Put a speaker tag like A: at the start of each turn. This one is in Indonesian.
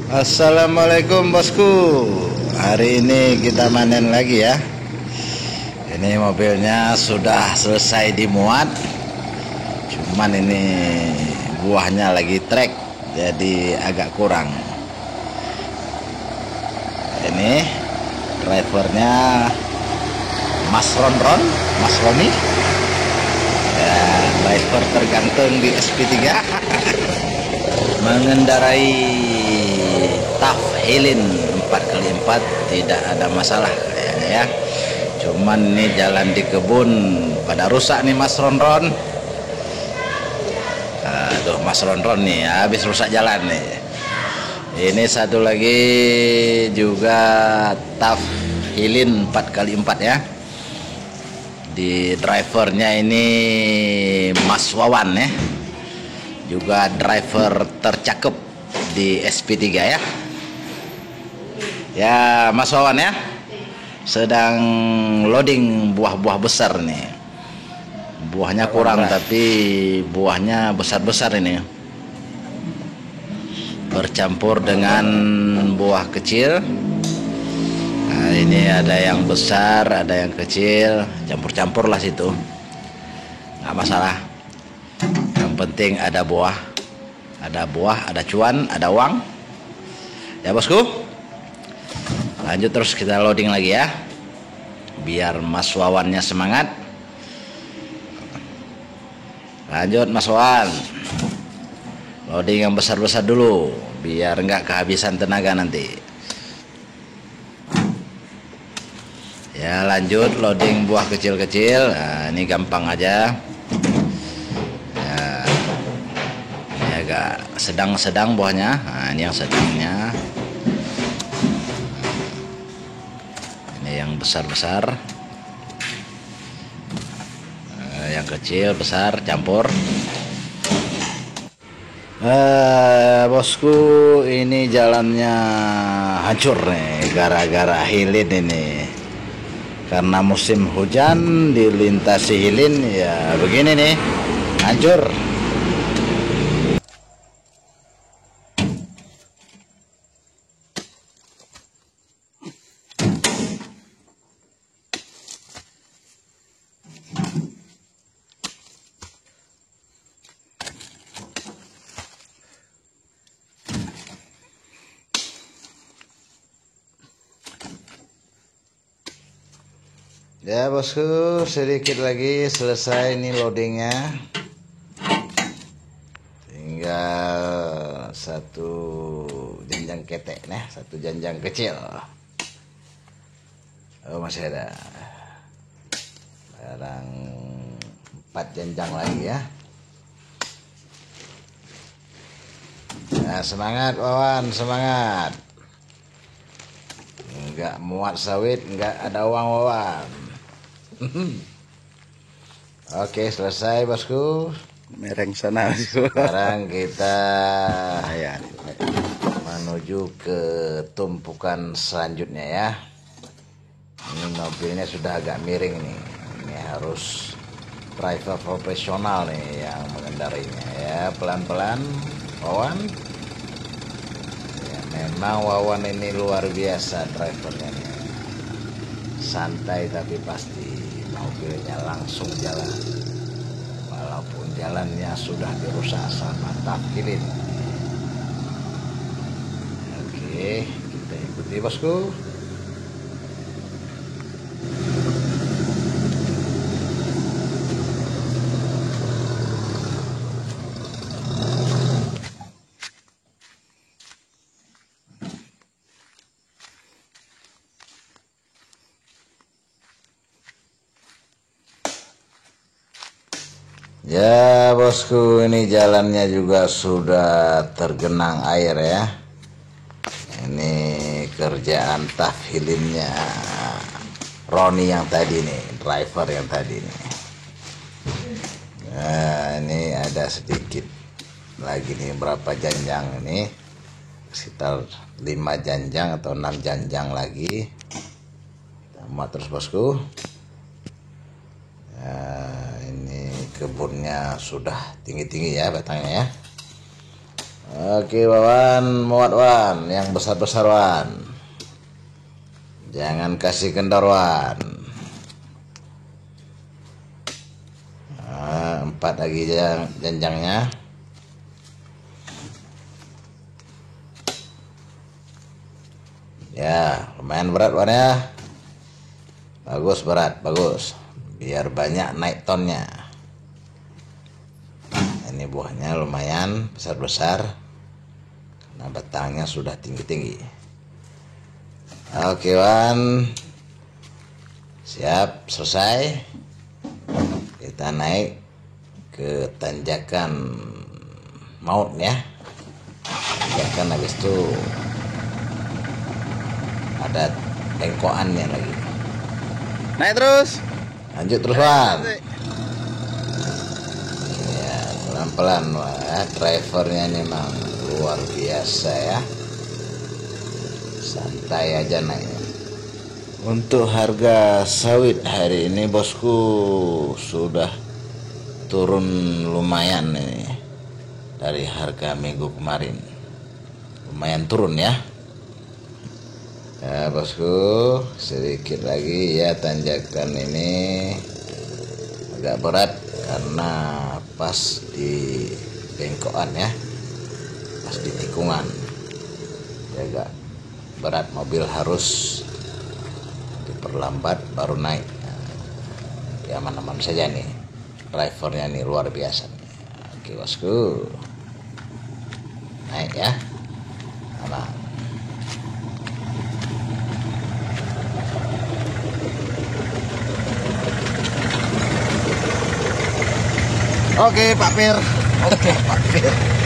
A: Assalamualaikum bosku. Hari ini kita panen lagi ya. Ini mobilnya sudah selesai dimuat. Cuman ini buahnya lagi trek, jadi agak kurang. Ini drivernya Mas Ronron, Mas Roni. Ya, driver tergantung di SP3. Mengendarai TAF Hilin 4x4 tidak ada masalah kayaknya ya. Cuman ini jalan di kebun pada rusak nih Mas Ronron. Aduh Mas Ronron nih habis rusak jalan nih. Ini satu lagi juga TAF Hilin 4x4 ya. Di drivernya ini Mas Wawan ya, juga driver tercakep di SP3 ya. Ya Mas Wawan ya, sedang loading buah-buah besar nih. Buahnya kurang tapi buahnya besar-besar ini, bercampur dengan buah kecil. Nah, ini ada yang besar, ada yang kecil, campur-campur lah situ, nggak masalah. Yang penting ada buah, ada cuan, ada uang. Ya bosku, lanjut terus kita loading lagi ya, biar Mas Wawannya semangat. Lanjut Mas Wawan, loading yang besar-besar dulu, biar nggak kehabisan tenaga nanti. Ya lanjut loading buah kecil-kecil. Nah, ini gampang aja. Ini agak sedang-sedang buahnya. Nah, ini yang sedangnya. Ini yang besar-besar. Yang kecil, besar, campur. Bosku, ini jalannya hancur nih gara-gara Hilin ini. Karena musim hujan dilintasi Hilin ya begini nih, hancur. Ya bosku, sedikit lagi selesai nih loadingnya. Tinggal satu janjang ketek nih, satu janjang kecil. Oh masih ada. Sekarang 4 janjang lagi ya. Nah, semangat Wawan, semangat. Enggak muat sawit, enggak ada uang Wawan. Oke selesai bosku,
B: Mereng sana.
A: sekarang kita menuju ke tumpukan selanjutnya ya. Ini mobilnya sudah agak miring nih, ini harus driver profesional nih yang mengendarinya ya. Pelan-pelan Wawan ya, memang Wawan ini luar biasa drivernya nih. Santai tapi pasti mobilnya langsung jalan, walaupun jalannya sudah dirusak sama TAF Hilin. Oke, kita ikuti bosku. Ya bosku, ini jalannya juga sudah tergenang air ya. Ini kerjaan TAF Hilinnya Roni yang tadi nih, driver yang tadi nih. Nah ini ada sedikit lagi nih, berapa janjang ini, sekitar 5 janjang atau 6 janjang lagi. Kita muat terus bosku. Nah, ini kebunnya sudah tinggi-tinggi ya batangnya ya. Oke Wawan, muat Wan, yang besar-besar Wan. Jangan kasih kendor Wan. 4 lagi janjangnya. Ya, lumayan berat Wan ya. Bagus, berat, bagus. Biar banyak naik tonnya. Ini buahnya lumayan besar-besar. Nah, batangnya sudah tinggi-tinggi. Oke Wan, siap, selesai. Kita naik ke tanjakan maut ya. Tanjakan habis itu ada bengkokannya lagi.
B: Naik terus.
A: Lanjut terus Wan. Ya, pelan-pelan Wah, drivernya ini memang luar biasa ya. Santai aja naik. Untuk harga sawit hari ini bosku sudah turun lumayan ini dari harga minggu kemarin. Lumayan turun ya. Ya bosku, sedikit lagi ya, tanjakan ini agak berat karena pas di bengkokan ya, pas di tikungan ya, agak berat, mobil harus diperlambat baru naik. Ya aman-aman saja nih, drivernya nih luar biasa nih. Oke bosku, naik ya, aman. Oke Pak Pir. Oke Pak Pir.